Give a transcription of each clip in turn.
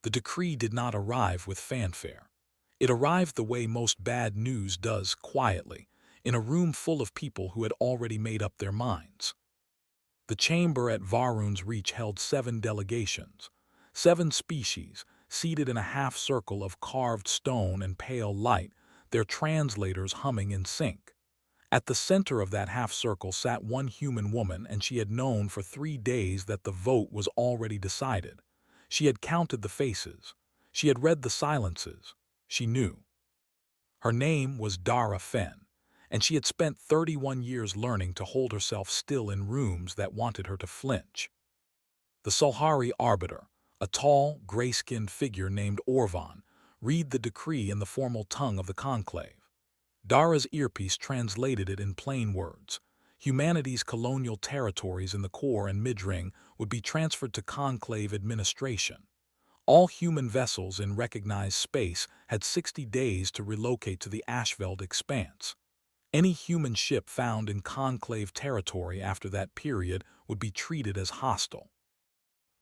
The decree did not arrive with fanfare. It arrived the way most bad news does, quietly, in a room full of people who had already made up their minds. The chamber at Varun's Reach held 7 delegations, 7 species, seated in a half-circle of carved stone and pale light, their translators humming in sync. At the center of that half-circle sat one human woman, and she had known for 3 days that the vote was already decided. She had counted the faces. She had read the silences. She knew. Her name was Dara Fen, and she had spent 31 years learning to hold herself still in rooms that wanted her to flinch. The Solhari arbiter, a tall, gray-skinned figure named Orvan, read the decree in the formal tongue of the conclave. Dara's earpiece translated it in plain words. Humanity's colonial territories in the core and mid-ring would be transferred to conclave administration. All human vessels in recognized space had 60 days to relocate to the Ashveld expanse. Any human ship found in conclave territory after that period would be treated as hostile.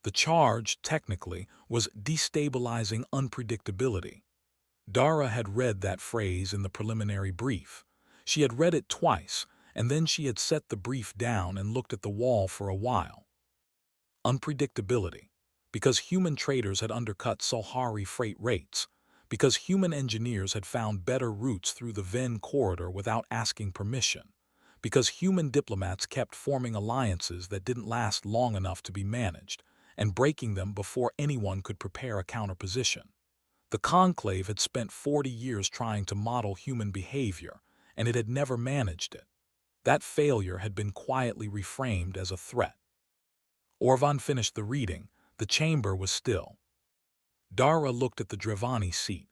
The charge, technically, was destabilizing unpredictability. Dara had read that phrase in the preliminary brief. She had read it twice, and then she had set the brief down and looked at the wall for a while. Unpredictability. Because human traders had undercut Solhari freight rates. Because human engineers had found better routes through the Ven corridor without asking permission. Because human diplomats kept forming alliances that didn't last long enough to be managed, and breaking them before anyone could prepare a counterposition. The conclave had spent 40 years trying to model human behavior, and it had never managed it. That failure had been quietly reframed as a threat. Orvan finished the reading. The chamber was still. Dara looked at the Drevani seat.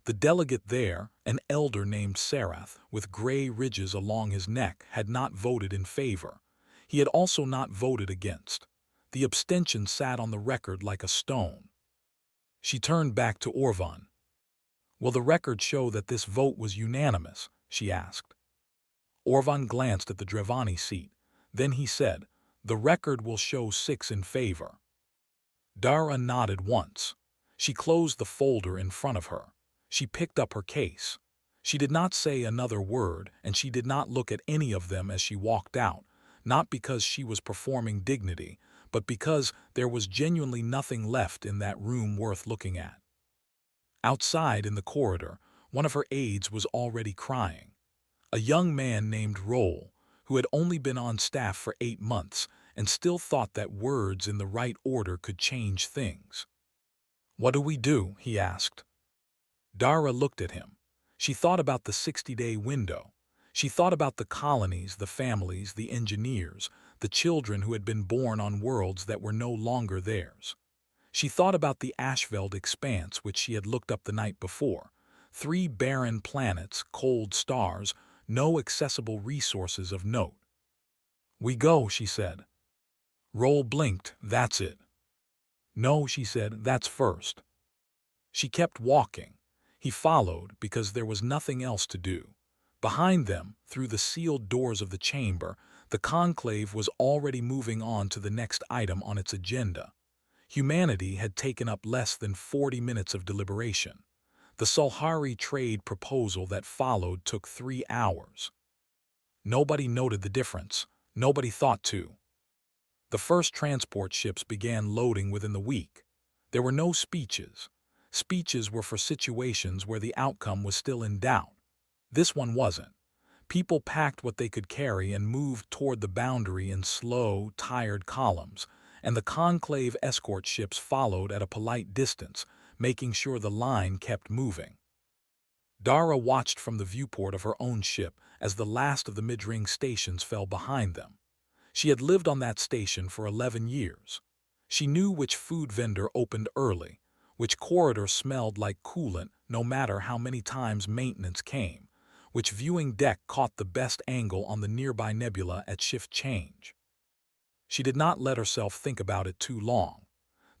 The delegate there, an elder named Sarath, with gray ridges along his neck, had not voted in favor. He had also not voted against. The abstention sat on the record like a stone. She turned back to Orvan. "Will the record show that this vote was unanimous?" she asked. Orvan glanced at the Drevani seat. Then he said, "The record will show 6 in favor." Dara nodded once. She closed the folder in front of her. She picked up her case. She did not say another word, and she did not look at any of them as she walked out, not because she was performing dignity, but because there was genuinely nothing left in that room worth looking at. Outside in the corridor, one of her aides was already crying. A young man named Roll, who had only been on staff for 8 months and still thought that words in the right order could change things. "What do we do?" he asked. Dara looked at him. She thought about the 60-day window. She thought about the colonies, the families, the engineers, the children who had been born on worlds that were no longer theirs. She thought about the Ashveld expanse which she had looked up the night before. 3 barren planets, cold stars, no accessible resources of note. "We go," she said. Roll blinked. "That's it." "No," she said, "that's first." She kept walking. He followed because there was nothing else to do. Behind them, through the sealed doors of the chamber, the conclave was already moving on to the next item on its agenda. Humanity had taken up less than 40 minutes of deliberation. The Solhari trade proposal that followed took 3 hours. Nobody noted the difference. Nobody thought to. The first transport ships began loading within the week. There were no speeches. Speeches were for situations where the outcome was still in doubt. This one wasn't. People packed what they could carry and moved toward the boundary in slow, tired columns, and the conclave escort ships followed at a polite distance, making sure the line kept moving. Dara watched from the viewport of her own ship as the last of the mid-ring stations fell behind them. She had lived on that station for 11 years. She knew which food vendor opened early, which corridor smelled like coolant no matter how many times maintenance came, which viewing deck caught the best angle on the nearby nebula at shift change. She did not let herself think about it too long.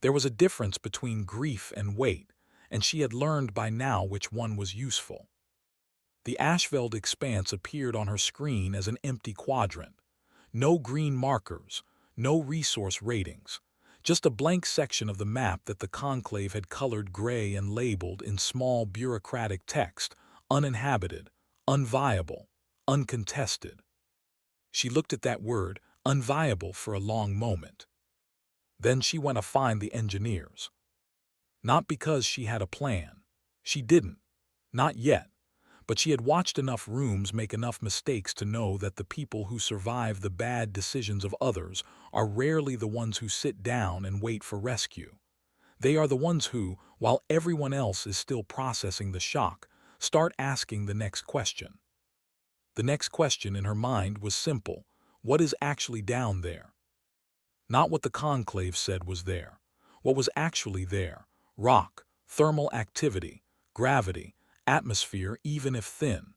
There was a difference between grief and weight, and she had learned by now which one was useful. The Ashveld expanse appeared on her screen as an empty quadrant. No green markers, no resource ratings, Just a blank section of the map that the conclave had colored gray and labeled in small bureaucratic text, uninhabited, unviable, uncontested. She looked at that word, unviable, for a long moment. Then she went to find the engineers. Not because she had a plan. She didn't. Not yet. But she had watched enough rooms make enough mistakes to know that the people who survive the bad decisions of others are rarely the ones who sit down and wait for rescue. They are the ones who, while everyone else is still processing the shock, start asking the next question. The next question in her mind was simple: what is actually down there? Not what the conclave said was there. What was actually there: rock, thermal activity, gravity, atmosphere, even if thin.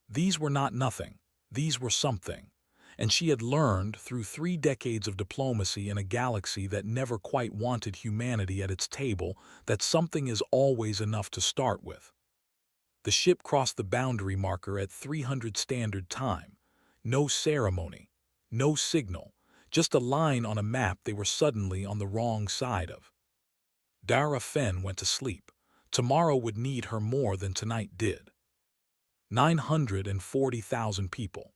These were not nothing. These were something. And she had learned, through 3 decades of diplomacy in a galaxy that never quite wanted humanity at its table, that something is always enough to start with. The ship crossed the boundary marker at 300 Standard Time. No ceremony. No signal. Just a line on a map they were suddenly on the wrong side of. Dara Fen went to sleep. Tomorrow would need her more than tonight did. 940,000 people.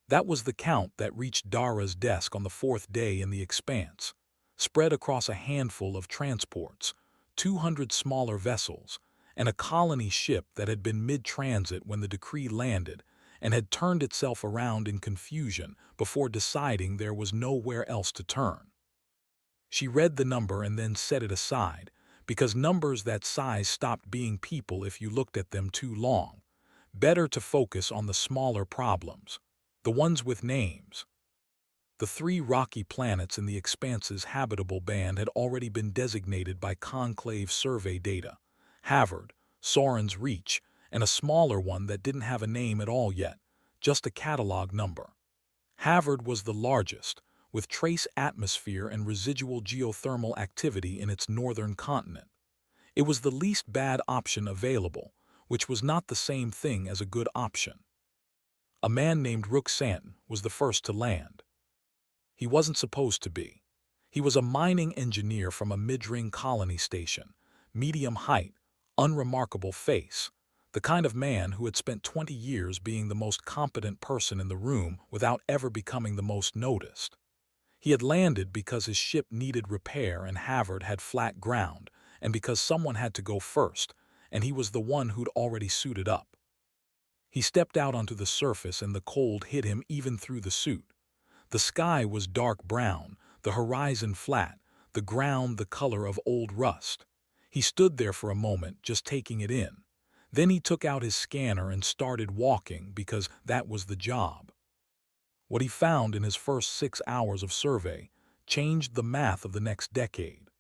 That was the count that reached Dara's desk on the 4th day in the expanse, spread across a handful of transports, 200 smaller vessels, and a colony ship that had been mid-transit when the decree landed and had turned itself around in confusion before deciding there was nowhere else to turn. She read the number and then set it aside, because numbers that size stopped being people if you looked at them too long. Better to focus on the smaller problems, the ones with names. The 3 rocky planets in the Expanse's habitable band had already been designated by Conclave survey data: Havard, Soren's Reach, and a smaller one that didn't have a name at all yet, just a catalog number. Havard was the largest, with trace atmosphere and residual geothermal activity in its northern continent. It was the least bad option available, which was not the same thing as a good option. A man named Rook Santon was the first to land. He wasn't supposed to be. He was a mining engineer from a mid-ring colony station, medium height, unremarkable face, the kind of man who had spent 20 years being the most competent person in the room without ever becoming the most noticed. He had landed because his ship needed repair and Havard had flat ground, and because someone had to go first, and he was the one who'd already suited up. He stepped out onto the surface and the cold hit him even through the suit. The sky was dark brown, the horizon flat, the ground the color of old rust. He stood there for a moment, just taking it in. Then he took out his scanner and started walking, because that was the job. What he found in his first 6 hours of survey changed the math of the next decade.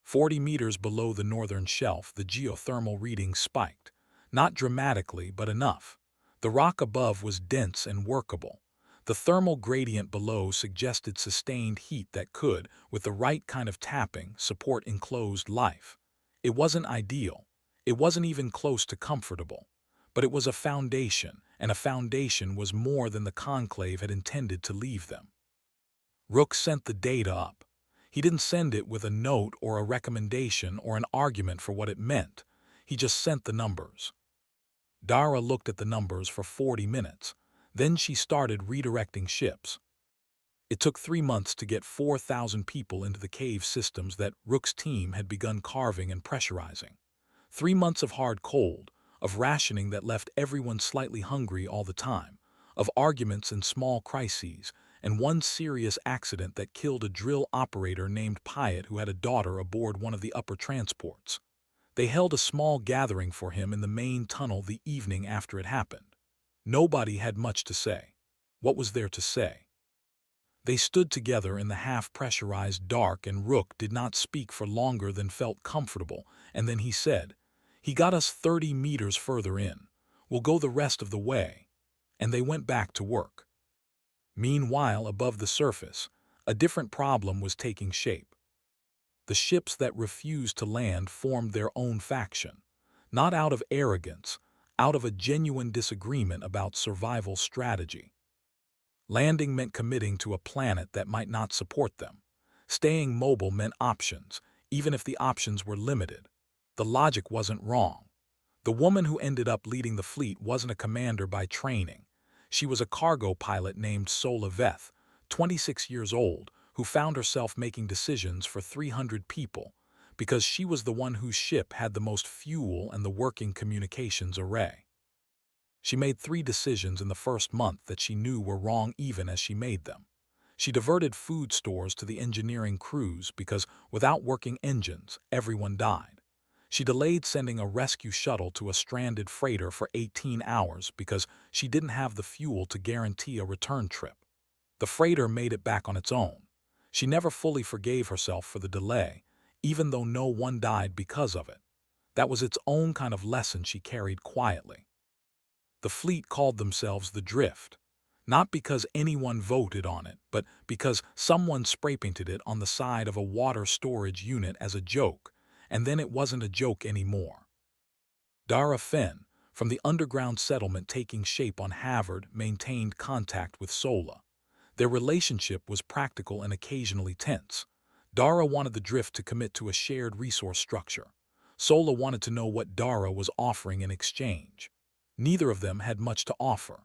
40 meters below the northern shelf, the geothermal reading spiked. Not dramatically, but enough. The rock above was dense and workable. The thermal gradient below suggested sustained heat that could, with the right kind of tapping, support enclosed life. It wasn't ideal. It wasn't even close to comfortable. But it was a foundation, and a foundation was more than the conclave had intended to leave them. Rook sent the data up. He didn't send it with a note or a recommendation or an argument for what it meant. He just sent the numbers. Dara looked at the numbers for 40 minutes. Then she started redirecting ships. It took 3 months to get 4,000 people into the cave systems that Rook's team had begun carving and pressurizing. 3 months of hard cold, of rationing that left everyone slightly hungry all the time, of arguments and small crises, and one serious accident that killed a drill operator named Pyatt who had a daughter aboard one of the upper transports. They held a small gathering for him in the main tunnel the evening after it happened. Nobody had much to say. What was there to say? They stood together in the half-pressurized dark, and Rook did not speak for longer than felt comfortable, and then he said, "He got us 30 meters further in. We'll go the rest of the way." And they went back to work. Meanwhile, above the surface, a different problem was taking shape. The ships that refused to land formed their own faction, not out of arrogance, out of a genuine disagreement about survival strategy. Landing meant committing to a planet that might not support them. Staying mobile meant options, even if the options were limited. The logic wasn't wrong. The woman who ended up leading the fleet wasn't a commander by training. She was a cargo pilot named Sola Veth, 26 years old, who found herself making decisions for 300 people because she was the one whose ship had the most fuel and the working communications array. She made 3 decisions in the first month that she knew were wrong even as she made them. She diverted food stores to the engineering crews because without working engines, everyone died. She delayed sending a rescue shuttle to a stranded freighter for 18 hours because she didn't have the fuel to guarantee a return trip. The freighter made it back on its own. She never fully forgave herself for the delay, even though no one died because of it. That was its own kind of lesson she carried quietly. The fleet called themselves the Drift, not because anyone voted on it, but because someone spray-painted it on the side of a water storage unit as a joke, and then it wasn't a joke anymore. Dara Fenn, from the underground settlement taking shape on Havard, maintained contact with Sola. Their relationship was practical and occasionally tense. Dara wanted the Drift to commit to a shared resource structure. Sola wanted to know what Dara was offering in exchange. Neither of them had much to offer.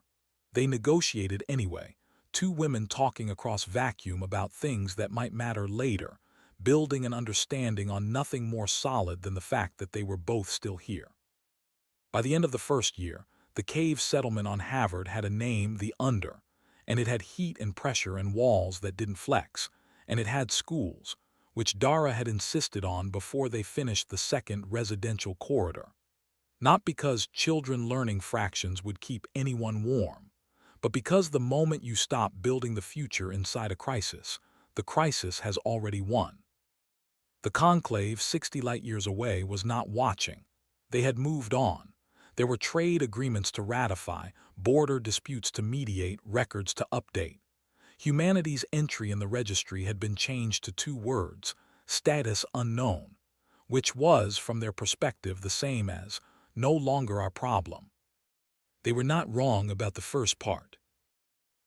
They negotiated anyway, 2 women talking across vacuum about things that might matter later, building an understanding on nothing more solid than the fact that they were both still here. By the end of the first year, the cave settlement on Havard had a name, the Under, and it had heat and pressure and walls that didn't flex, and it had schools, which Dara had insisted on before they finished the second residential corridor. Not because children learning fractions would keep anyone warm, but because the moment you stop building the future inside a crisis, the crisis has already won. The conclave 60 light-years away was not watching. They had moved on. There were trade agreements to ratify, border disputes to mediate, records to update. Humanity's entry in the registry had been changed to 2 words, status unknown, which was, from their perspective, the same as no longer our problem. They were not wrong about the first part.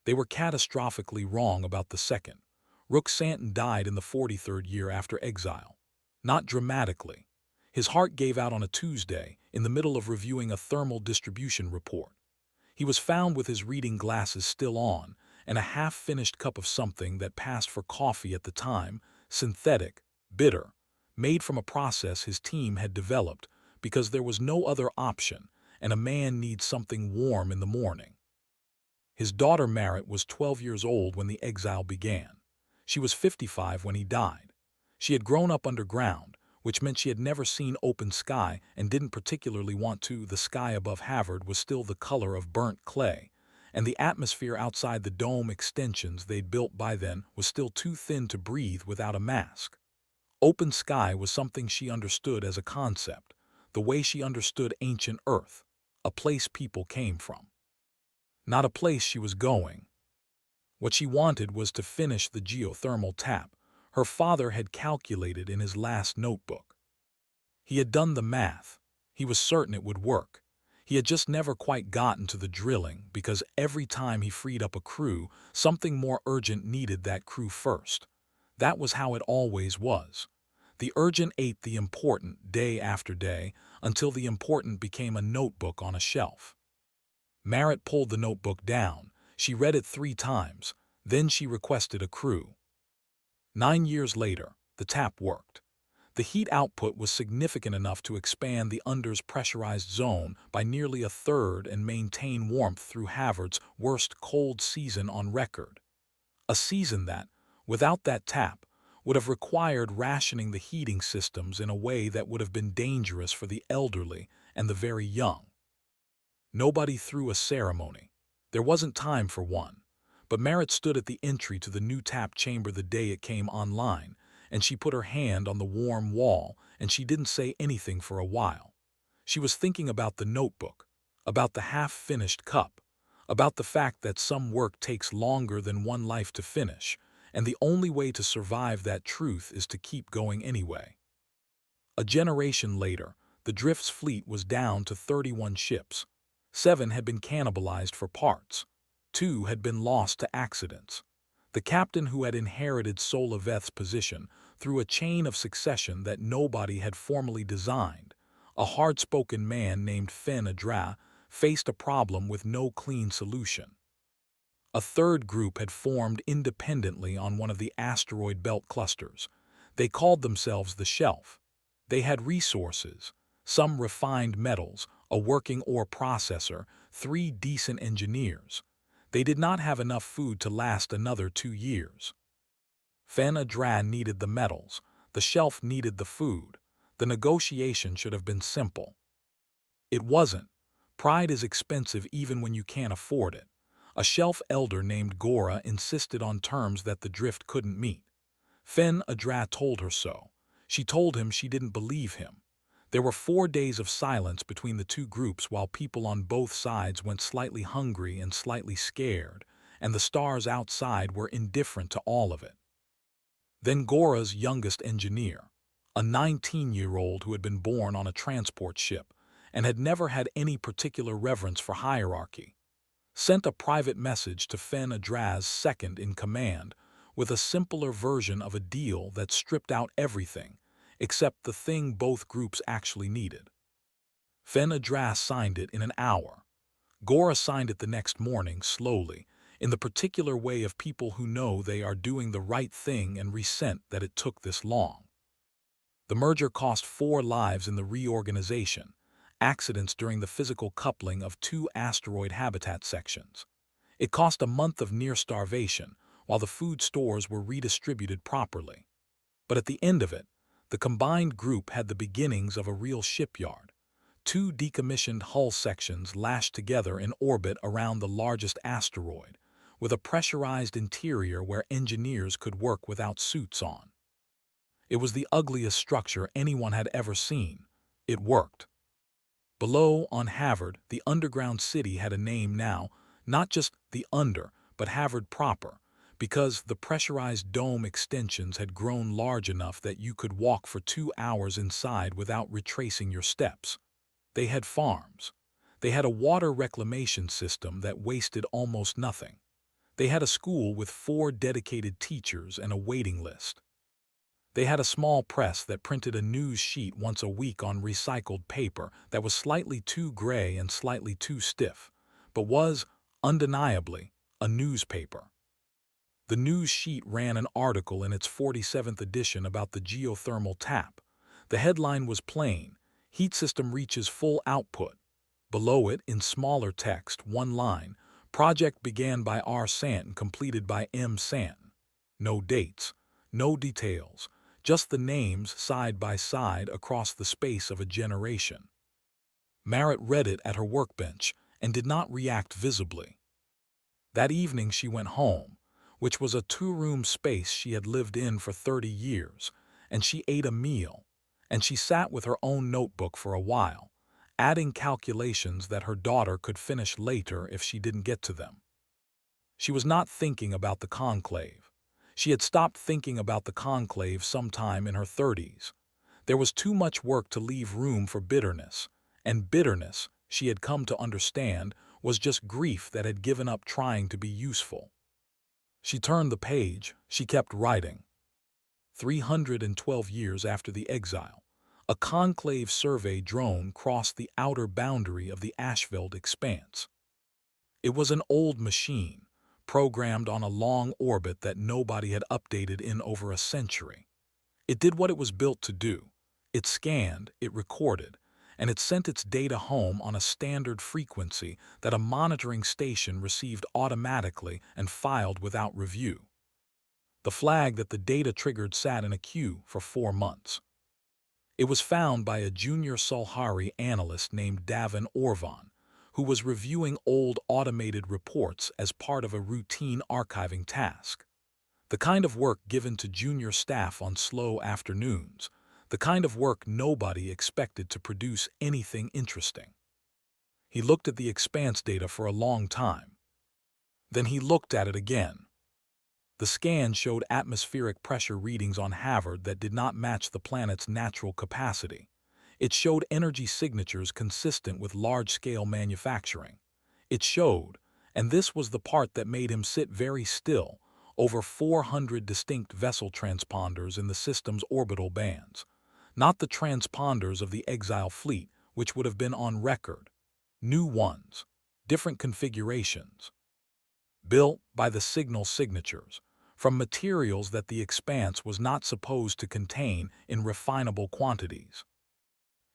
They were catastrophically wrong about the second. Rook Santon died in the 43rd year after exile. Not dramatically. His heart gave out on a Tuesday, in the middle of reviewing a thermal distribution report. He was found with his reading glasses still on, and a half-finished cup of something that passed for coffee at the time, synthetic, bitter, made from a process his team had developed, because there was no other option, and a man needs something warm in the morning. His daughter Marit was 12 years old when the exile began. She was 55 when he died. She had grown up underground, which meant she had never seen open sky and didn't particularly want to. The sky above Havard was still the color of burnt clay, and the atmosphere outside the dome extensions they'd built by then was still too thin to breathe without a mask. Open sky was something she understood as a concept, the way she understood ancient Earth, a place people came from. Not a place she was going. What she wanted was to finish the geothermal tap her father had calculated in his last notebook. He had done the math. He was certain it would work. He had just never quite gotten to the drilling because every time he freed up a crew, something more urgent needed that crew first. That was how it always was. The urgent ate the important day after day until the important became a notebook on a shelf. Marit pulled the notebook down. She read it 3 times. Then she requested a crew. 9 years later, the tap worked. The heat output was significant enough to expand the Under's pressurized zone by nearly a third and maintain warmth through Havard's worst cold season on record. A season that, without that tap, would have required rationing the heating systems in a way that would have been dangerous for the elderly and the very young. Nobody threw a ceremony. There wasn't time for one. But Marit stood at the entry to the new tap chamber the day it came online, and she put her hand on the warm wall, and she didn't say anything for a while. She was thinking about the notebook, about the half-finished cup, about the fact that some work takes longer than one life to finish, and the only way to survive that truth is to keep going anyway. A generation later, the Drift's fleet was down to 31 ships. 7 had been cannibalized for parts. 2 had been lost to accidents. The captain who had inherited Solaveth's position through a chain of succession that nobody had formally designed, a hard-spoken man named Fen Adra, faced a problem with no clean solution. A third group had formed independently on one of the asteroid belt clusters. They called themselves the Shelf. They had resources, some refined metals, a working ore processor, 3 decent engineers. They did not have enough food to last another 2 years. Fen Adran needed the metals, the Shelf needed the food. The negotiation should have been simple. It wasn't. Pride is expensive even when you can't afford it. A Shelf elder named Gora insisted on terms that the drift couldn't meet. Fen Adra told her so. She told him she didn't believe him. There were 4 days of silence between the two groups while people on both sides went slightly hungry and slightly scared, and the stars outside were indifferent to all of it. Then Gora's youngest engineer, a 19-year-old who had been born on a transport ship and had never had any particular reverence for hierarchy, sent a private message to Fen Adra's second-in-command with a simpler version of a deal that stripped out everything except the thing both groups actually needed. Fen Adra signed it in an hour. Gora signed it the next morning, slowly, in the particular way of people who know they are doing the right thing and resent that it took this long. The merger cost 4 lives in the reorganization, accidents during the physical coupling of 2 asteroid habitat sections. It cost a month of near starvation while the food stores were redistributed properly. But at the end of it, the combined group had the beginnings of a real shipyard. 2 decommissioned hull sections lashed together in orbit around the largest asteroid, with a pressurized interior where engineers could work without suits on. It was the ugliest structure anyone had ever seen. It worked. Below, on Havard, the underground city had a name now, not just the Under, but Havard proper, because the pressurized dome extensions had grown large enough that you could walk for 2 hours inside without retracing your steps. They had farms. They had a water reclamation system that wasted almost nothing. They had a school with 4 dedicated teachers and a waiting list. They had a small press that printed a news sheet once a week on recycled paper that was slightly too gray and slightly too stiff, but was, undeniably, a newspaper. The news sheet ran an article in its 47th edition about the geothermal tap. The headline was plain: heat system reaches full output. Below it, in smaller text, one line: project began by R. Santon, completed by M. Santon. No dates, no details, just the names side by side across the space of a generation. Merritt read it at her workbench and did not react visibly. That evening she went home, which was a 2-room space she had lived in for 30 years, and she ate a meal, and she sat with her own notebook for a while, adding calculations that her daughter could finish later if she didn't get to them. She was not thinking about the conclave. She had stopped thinking about the conclave sometime in her 30s. There was too much work to leave room for bitterness, and bitterness, she had come to understand, was just grief that had given up trying to be useful. She turned the page. She kept writing. 312 years after the exile, a conclave survey drone crossed the outer boundary of the Ashveld expanse. It was an old machine, programmed on a long orbit that nobody had updated in over a century. It did what it was built to do. It scanned, it recorded, and it sent its data home on a standard frequency that a monitoring station received automatically and filed without review. The flag that the data triggered sat in a queue for 4 months. It was found by a junior Sulhari analyst named Davin Orvan, who was reviewing old automated reports as part of a routine archiving task. The kind of work given to junior staff on slow afternoons, the kind of work nobody expected to produce anything interesting. He looked at the expanse data for a long time. Then he looked at it again. The scan showed atmospheric pressure readings on Havard that did not match the planet's natural capacity. It showed energy signatures consistent with large-scale manufacturing. It showed, and this was the part that made him sit very still, over 400 distinct vessel transponders in the system's orbital bands. Not the transponders of the Exile fleet, which would have been on record. New ones, different configurations. Built by the signal signatures, from materials that the Expanse was not supposed to contain in refinable quantities.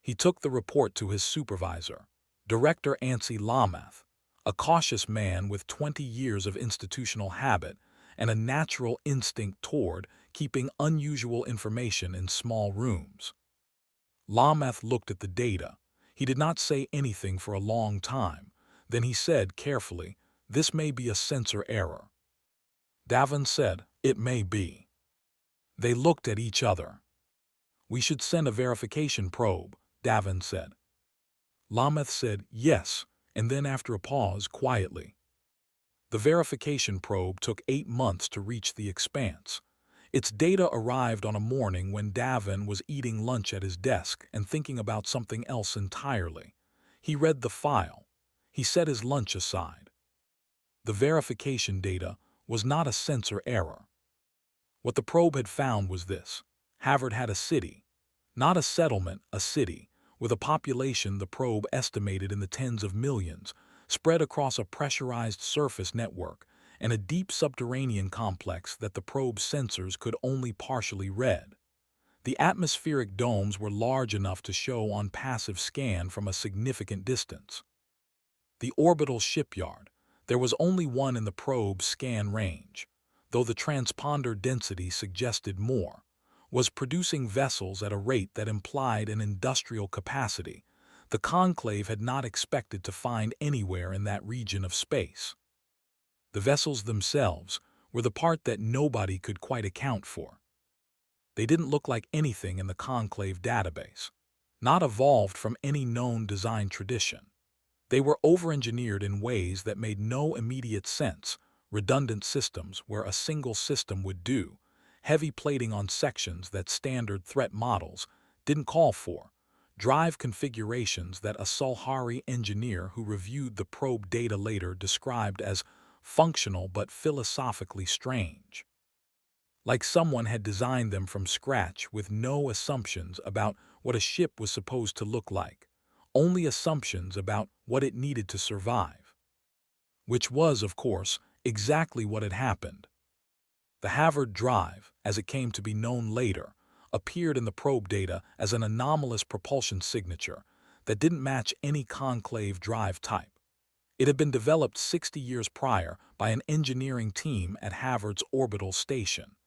He took the report to his supervisor, Director Ansi Lamath, a cautious man with 20 years of institutional habit and a natural instinct toward keeping unusual information in small rooms. Lamath looked at the data. He did not say anything for a long time. Then he said carefully, "This may be a sensor error." Davin said, "It may be." They looked at each other. "We should send a verification probe," Davin said. Lamath said, "Yes," and then after a pause, quietly. The verification probe took 8 months to reach the Expanse. Its data arrived on a morning when Davin was eating lunch at his desk and thinking about something else entirely. He read the file. He set his lunch aside. The verification data was not a sensor error. What the probe had found was this: Havard had a city. Not a settlement, a city, with a population the probe estimated in the tens of millions, spread across a pressurized surface network and a deep subterranean complex that the probe's sensors could only partially read. The atmospheric domes were large enough to show on passive scan from a significant distance. The orbital shipyard, there was only one in the probe's scan range, though the transponder density suggested more, was producing vessels at a rate that implied an industrial capacity the Conclave had not expected to find anywhere in that region of space. The vessels themselves were the part that nobody could quite account for. They didn't look like anything in the Conclave database, not evolved from any known design tradition. They were over-engineered in ways that made no immediate sense, redundant systems where a single system would do, heavy plating on sections that standard threat models didn't call for, drive configurations that a Sulhari engineer who reviewed the probe data later described as functional but philosophically strange. Like someone had designed them from scratch with no assumptions about what a ship was supposed to look like, only assumptions about what it needed to survive. Which was, of course, exactly what had happened. The Havard drive, as it came to be known later, appeared in the probe data as an anomalous propulsion signature that didn't match any conclave drive type. It had been developed 60 years prior by an engineering team at Havard's orbital station,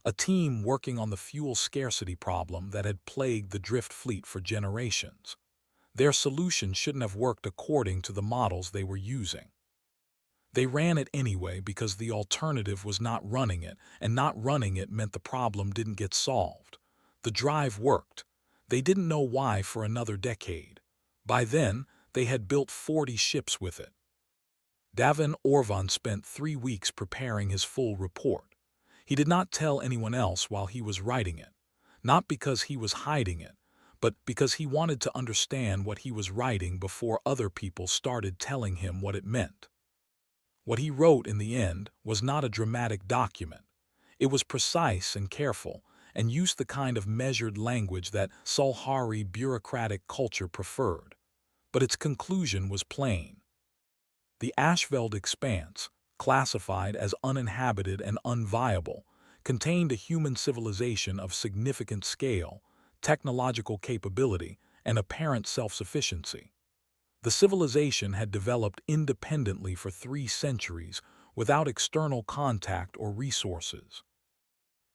a team working on the fuel scarcity problem that had plagued the Drift fleet for generations. Their solution shouldn't have worked according to the models they were using. They ran it anyway because the alternative was not running it, and not running it meant the problem didn't get solved. The drive worked. They didn't know why for another decade. By then, they had built 40 ships with it. Davin Orvan spent 3 weeks preparing his full report. He did not tell anyone else while he was writing it, not because he was hiding it, but because he wanted to understand what he was writing before other people started telling him what it meant. What he wrote in the end was not a dramatic document. It was precise and careful, and used the kind of measured language that Sulhari bureaucratic culture preferred. But its conclusion was plain. The Ashveld Expanse, classified as uninhabited and unviable, contained a human civilization of significant scale, technological capability, and apparent self-sufficiency. The civilization had developed independently for 3 centuries without external contact or resources.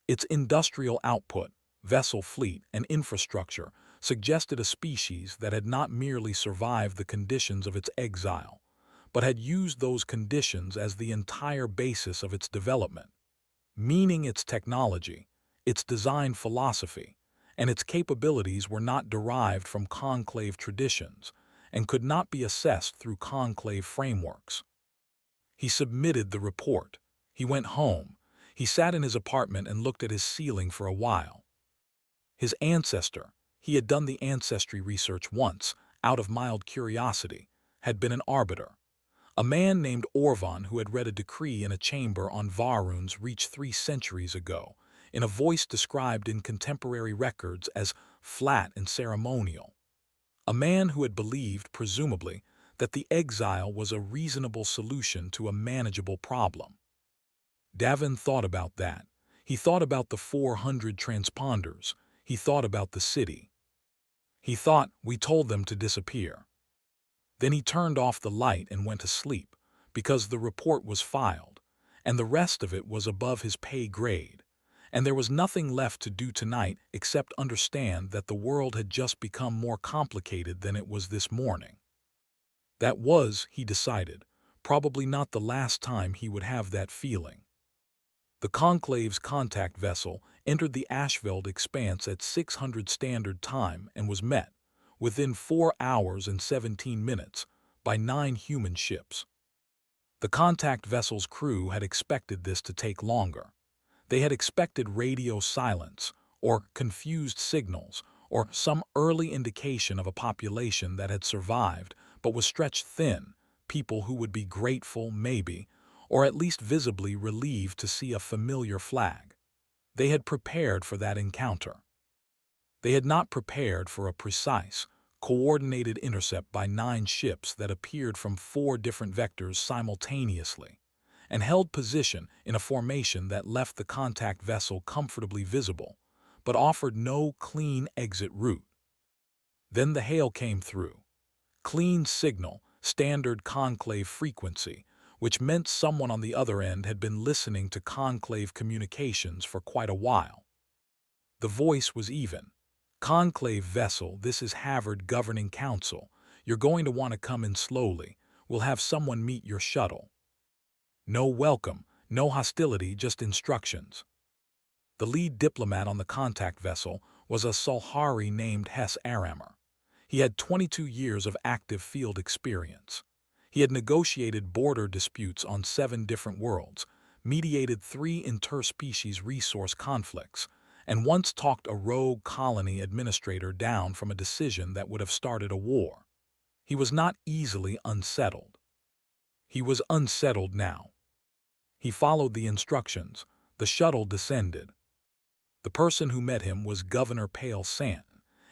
Its industrial output, vessel fleet, and infrastructure suggested a species that had not merely survived the conditions of its exile, but had used those conditions as the entire basis of its development, meaning its technology, its design philosophy, and its capabilities were not derived from conclave traditions and could not be assessed through conclave frameworks. He submitted the report. He went home. He sat in his apartment and looked at his ceiling for a while. His ancestor, he had done the ancestry research once, out of mild curiosity, had been an arbiter, A man named Orvan, who had read a decree in a chamber on Varuns reached 3 centuries ago, in a voice described in contemporary records as flat and ceremonial. A man who had believed, presumably, that the exile was a reasonable solution to a manageable problem. Davin thought about that. He thought about the 400 transponders. He thought about the city. He thought, we told them to disappear. Then he turned off the light and went to sleep, because the report was filed, and the rest of it was above his pay grade, and there was nothing left to do tonight except understand that the world had just become more complicated than it was this morning. That was, he decided, probably not the last time he would have that feeling. The Conclave's contact vessel entered the Ashveld expanse at 600 Standard Time and was met, within 4 hours and 17 minutes, by 9 human ships. The contact vessel's crew had expected this to take longer. They had expected radio silence, or confused signals, or some early indication of a population that had survived but was stretched thin, people who would be grateful, maybe, or at least visibly relieved to see a familiar flag. They had prepared for that encounter. They had not prepared for a precise, coordinated intercept by 9 ships that appeared from 4 different vectors simultaneously, and held position in a formation that left the contact vessel comfortably visible, but offered no clean exit route. Then the hail came through. Clean signal, standard conclave frequency, which meant someone on the other end had been listening to conclave communications for quite a while. The voice was even. Conclave vessel, this is Havard Governing Council. You're going to want to come in slowly. We'll have someone meet your shuttle. No welcome, no hostility, just instructions. The lead diplomat on the contact vessel was a Solhari named Hess Aramer. He had 22 years of active field experience. He had negotiated border disputes on 7 different worlds, mediated 3 interspecies resource conflicts, and once talked a rogue colony administrator down from a decision that would have started a war. He was not easily unsettled. He was unsettled now. He followed the instructions. The shuttle descended. The person who met him was Governor Pale Sant,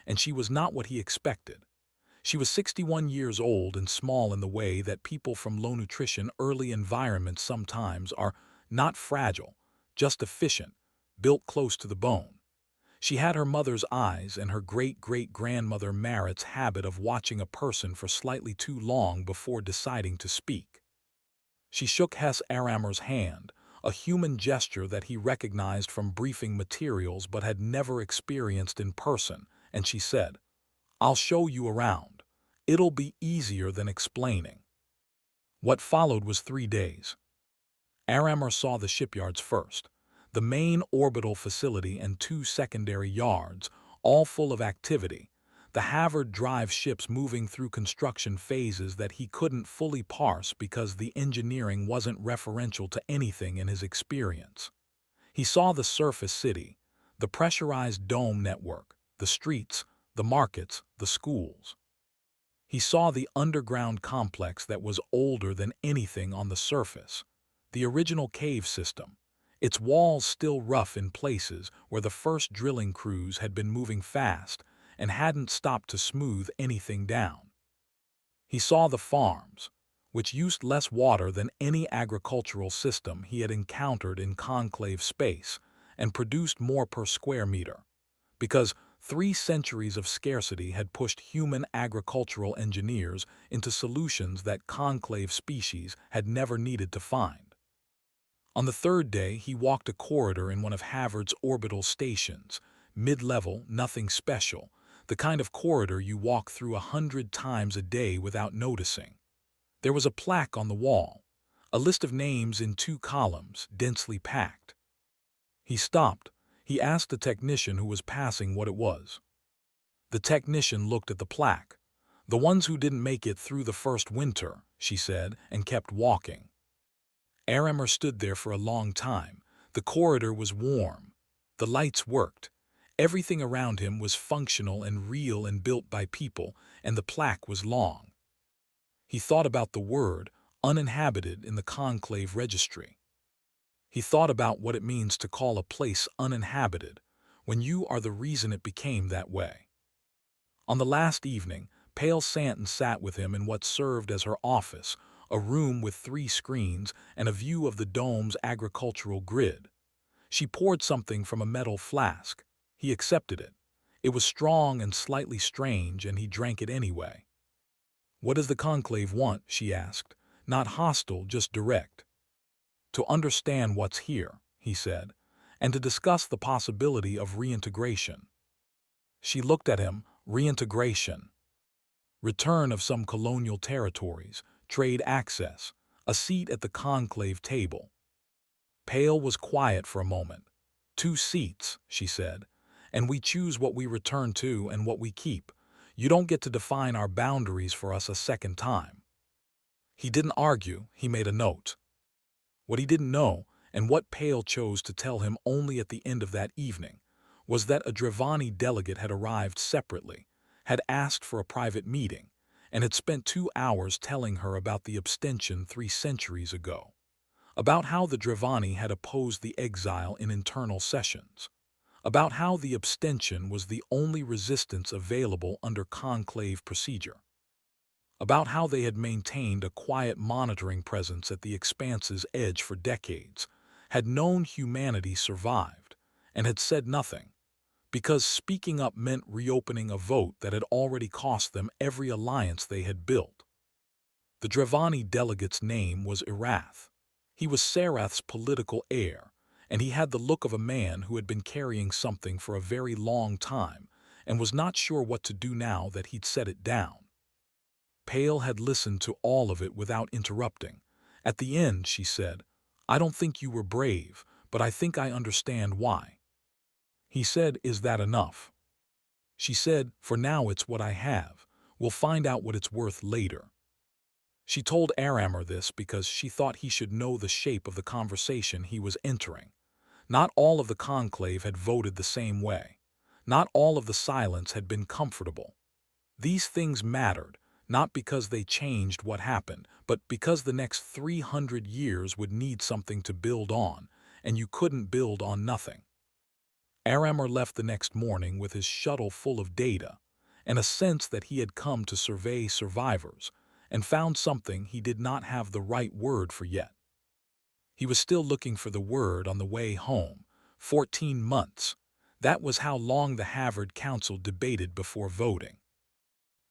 and she was not what he expected. She was 61 years old and small in the way that people from low-nutrition early environments sometimes are, not fragile, just efficient, built close to the bone. She had her mother's eyes and her great-great-grandmother Marit's habit of watching a person for slightly too long before deciding to speak. She shook Hess Aramer's hand, a human gesture that he recognized from briefing materials but had never experienced in person, and she said, "I'll show you around. It'll be easier than explaining." What followed was 3 days. Aramer saw the shipyards first, the main orbital facility and 2 secondary yards, all full of activity, the Havard drive ships moving through construction phases that he couldn't fully parse because the engineering wasn't referential to anything in his experience. He saw the surface city, the pressurized dome network, the streets, the markets, the schools. He saw the underground complex that was older than anything on the surface, the original cave system, its walls still rough in places where the first drilling crews had been moving fast and hadn't stopped to smooth anything down. He saw the farms, which used less water than any agricultural system he had encountered in conclave space and produced more per square meter, because 3 centuries of scarcity had pushed human agricultural engineers into solutions that conclave species had never needed to find. On the 3rd day, he walked a corridor in one of Havard's orbital stations, mid-level, nothing special, the kind of corridor you walk through 100 times a day without noticing. There was a plaque on the wall, a list of names in 2 columns, densely packed. He stopped. He asked the technician who was passing what it was. The technician looked at the plaque. "The ones who didn't make it through the first winter," she said, and kept walking. Aramer stood there for a long time. The corridor was warm. The lights worked. Everything around him was functional and real and built by people, and the plaque was long. He thought about the word, uninhabited in the conclave registry. He thought about what it means to call a place uninhabited when you are the reason it became that way. On the last evening, Pale Santin sat with him in what served as her office, a room with 3 screens and a view of the dome's agricultural grid. She poured something from a metal flask. He accepted it. It was strong and slightly strange, and he drank it anyway. "What does the conclave want?" she asked. "Not hostile, just direct." "To understand what's here," he said, "and to discuss the possibility of reintegration." She looked at him. Reintegration. Return of some colonial territories, trade access, a seat at the conclave table. Pale was quiet for a moment. "2 seats," she said, "and we choose what we return to and what we keep. You don't get to define our boundaries for us a second time." He didn't argue, he made a note. What he didn't know, and what Pale chose to tell him only at the end of that evening, was that a Drevani delegate had arrived separately, had asked for a private meeting, and had spent 2 hours telling her about the abstention 3 centuries ago, about how the Drevani had opposed the exile in internal sessions, about how the abstention was the only resistance available under conclave procedure, about how they had maintained a quiet monitoring presence at the expanse's edge for decades, had known humanity survived, and had said nothing, because speaking up meant reopening a vote that had already cost them every alliance they had built. The Drevani delegate's name was Erath. He was Sarath's political heir, and he had the look of a man who had been carrying something for a very long time and was not sure what to do now that he'd set it down. Pale had listened to all of it without interrupting. At the end, she said, "I don't think you were brave, but I think I understand why." He said, "Is that enough?" She said, "For now it's what I have. We'll find out what it's worth later." She told Aramer this because she thought he should know the shape of the conversation he was entering. Not all of the conclave had voted the same way. Not all of the silence had been comfortable. These things mattered, not because they changed what happened, but because the next 300 years would need something to build on, and you couldn't build on nothing. Aramer left the next morning with his shuttle full of data, and a sense that he had come to survey survivors, and found something he did not have the right word for yet. He was still looking for the word on the way home. 14 months. That was how long the Harvard Council debated before voting.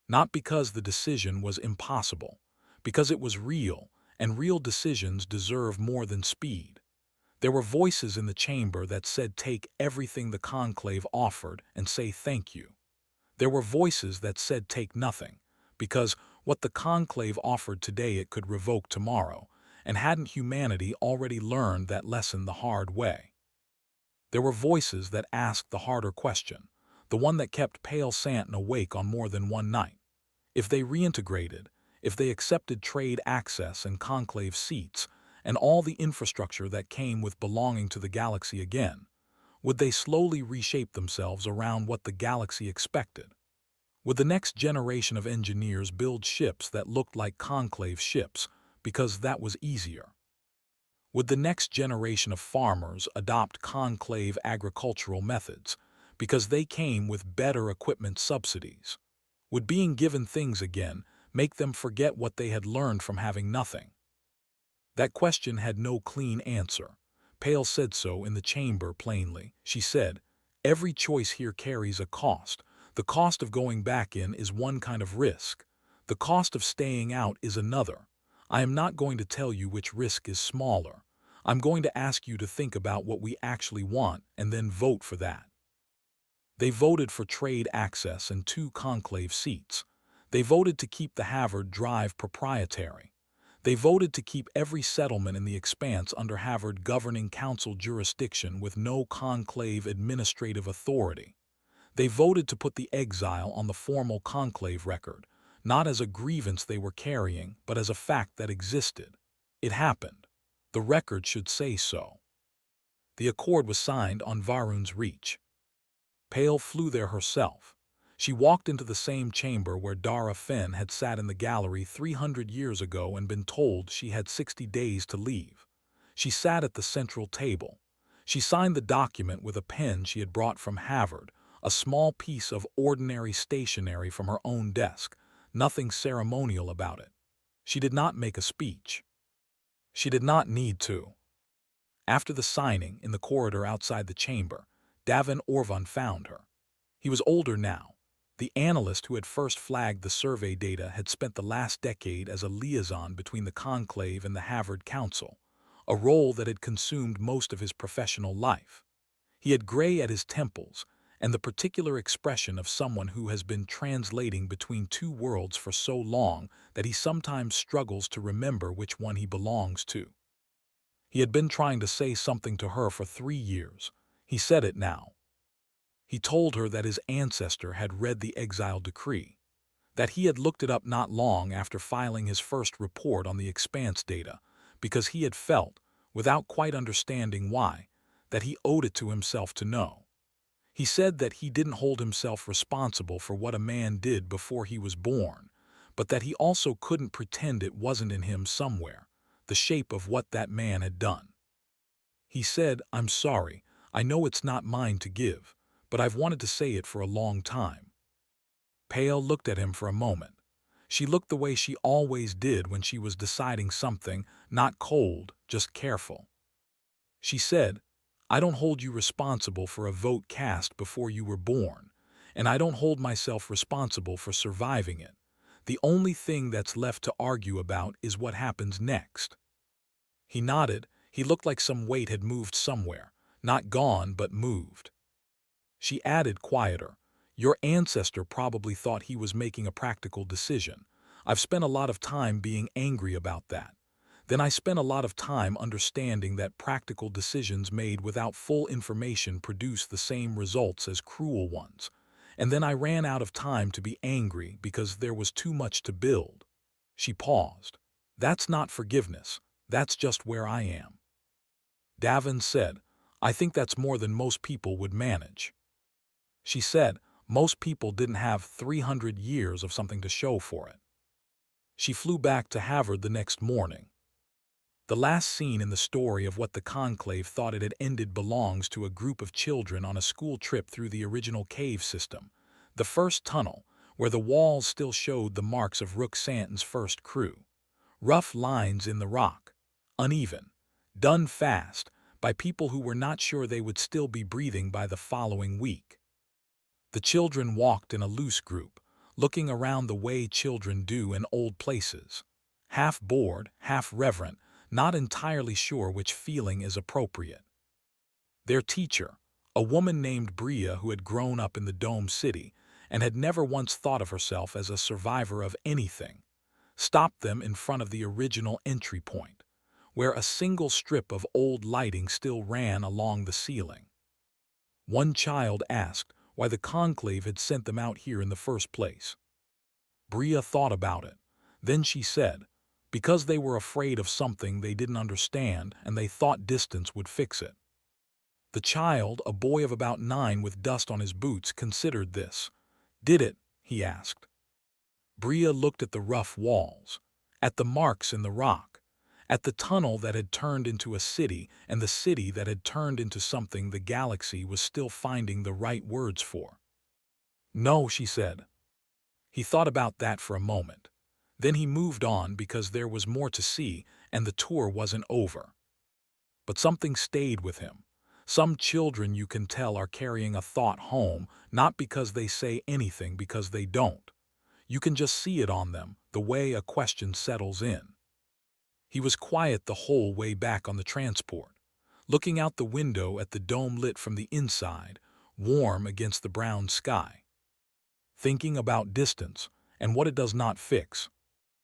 Not because the decision was impossible, because it was real, and real decisions deserve more than speed. There were voices in the chamber that said take everything the conclave offered and say thank you. There were voices that said take nothing, because what the conclave offered today it could revoke tomorrow, and hadn't humanity already learned that lesson the hard way? There were voices that asked the harder question, the one that kept Pale Santin awake on more than one night. If they reintegrated, if they accepted trade access and conclave seats, and all the infrastructure that came with belonging to the galaxy again, would they slowly reshape themselves around what the galaxy expected? Would the next generation of engineers build ships that looked like conclave ships, because that was easier? Would the next generation of farmers adopt conclave agricultural methods, because they came with better equipment subsidies? Would being given things again make them forget what they had learned from having nothing? That question had no clean answer. Pale said so in the chamber plainly. She said, "Every choice here carries a cost. The cost of going back in is one kind of risk. The cost of staying out is another. I am not going to tell you which risk is smaller. I'm going to ask you to think about what we actually want and then vote for that." They voted for trade access and 2 conclave seats. They voted to keep the Harvard Drive proprietary. They voted to keep every settlement in the expanse under Harvard Governing Council jurisdiction with no conclave administrative authority. They voted to put the exile on the formal conclave record, not as a grievance they were carrying, but as a fact that existed. It happened. The record should say so. The accord was signed on Varun's Reach. Pale flew there herself. She walked into the same chamber where Dara Fenn had sat in the gallery 300 years ago and been told she had 60 days to leave. She sat at the central table. She signed the document with a pen she had brought from Harvard, a small piece of ordinary stationery from her own desk, nothing ceremonial about it. She did not make a speech. She did not need to. After the signing, in the corridor outside the chamber, Davin Orvan found her. He was older now. The analyst who had first flagged the survey data had spent the last decade as a liaison between the conclave and the Harvard Council, a role that had consumed most of his professional life. He had gray at his temples and the particular expression of someone who has been translating between two worlds for so long that he sometimes struggles to remember which one he belongs to. He had been trying to say something to her for 3 years. He said it now. He told her that his ancestor had read the exile decree, that he had looked it up not long after filing his first report on the expanse data, because he had felt, without quite understanding why, that he owed it to himself to know. He said that he didn't hold himself responsible for what a man did before he was born, but that he also couldn't pretend it wasn't in him somewhere, the shape of what that man had done. He said, "I'm sorry, I know it's not mine to give, but I've wanted to say it for a long time." Pale looked at him for a moment. She looked the way she always did when she was deciding something, not cold, just careful. She said, "I don't hold you responsible for a vote cast before you were born, and I don't hold myself responsible for surviving it. The only thing that's left to argue about is what happens next." He nodded. He looked like some weight had moved somewhere, not gone but moved. She added, quieter, "Your ancestor probably thought he was making a practical decision. I've spent a lot of time being angry about that. Then I spent a lot of time understanding that practical decisions made without full information produce the same results as cruel ones. And then I ran out of time to be angry because there was too much to build." She paused. "That's not forgiveness. That's just where I am." Davin said, "I think that's more than most people would manage." She said, "Most people didn't have 300 years of something to show for it." She flew back to Harvard the next morning. The last scene in the story of what the conclave thought it had ended belongs to a group of children on a school trip through the original cave system, the first tunnel, where the walls still showed the marks of Rook Santon's first crew. Rough lines in the rock, uneven, done fast, by people who were not sure they would still be breathing by the following week. The children walked in a loose group, looking around the way children do in old places, half bored, half reverent, not entirely sure which feeling is appropriate. Their teacher, a woman named Bria who had grown up in the Dome City and had never once thought of herself as a survivor of anything, stopped them in front of the original entry point, where a single strip of old lighting still ran along the ceiling. One child asked why the conclave had sent them out here in the first place. Bria thought about it. Then she said, because they were afraid of something they didn't understand and they thought distance would fix it. The child, a boy of about 9 with dust on his boots, considered this. "Did it?" he asked. Bria looked at the rough walls, at the marks in the rock, at the tunnel that had turned into a city and the city that had turned into something the galaxy was still finding the right words for. "No," she said. He thought about that for a moment. Then he moved on because there was more to see and the tour wasn't over. But something stayed with him. Some children, you can tell, are carrying a thought home, not because they say anything, because they don't. You can just see it on them, the way a question settles in. He was quiet the whole way back on the transport, looking out the window at the dome lit from the inside, warm against the brown sky. Thinking about distance and what it does not fix.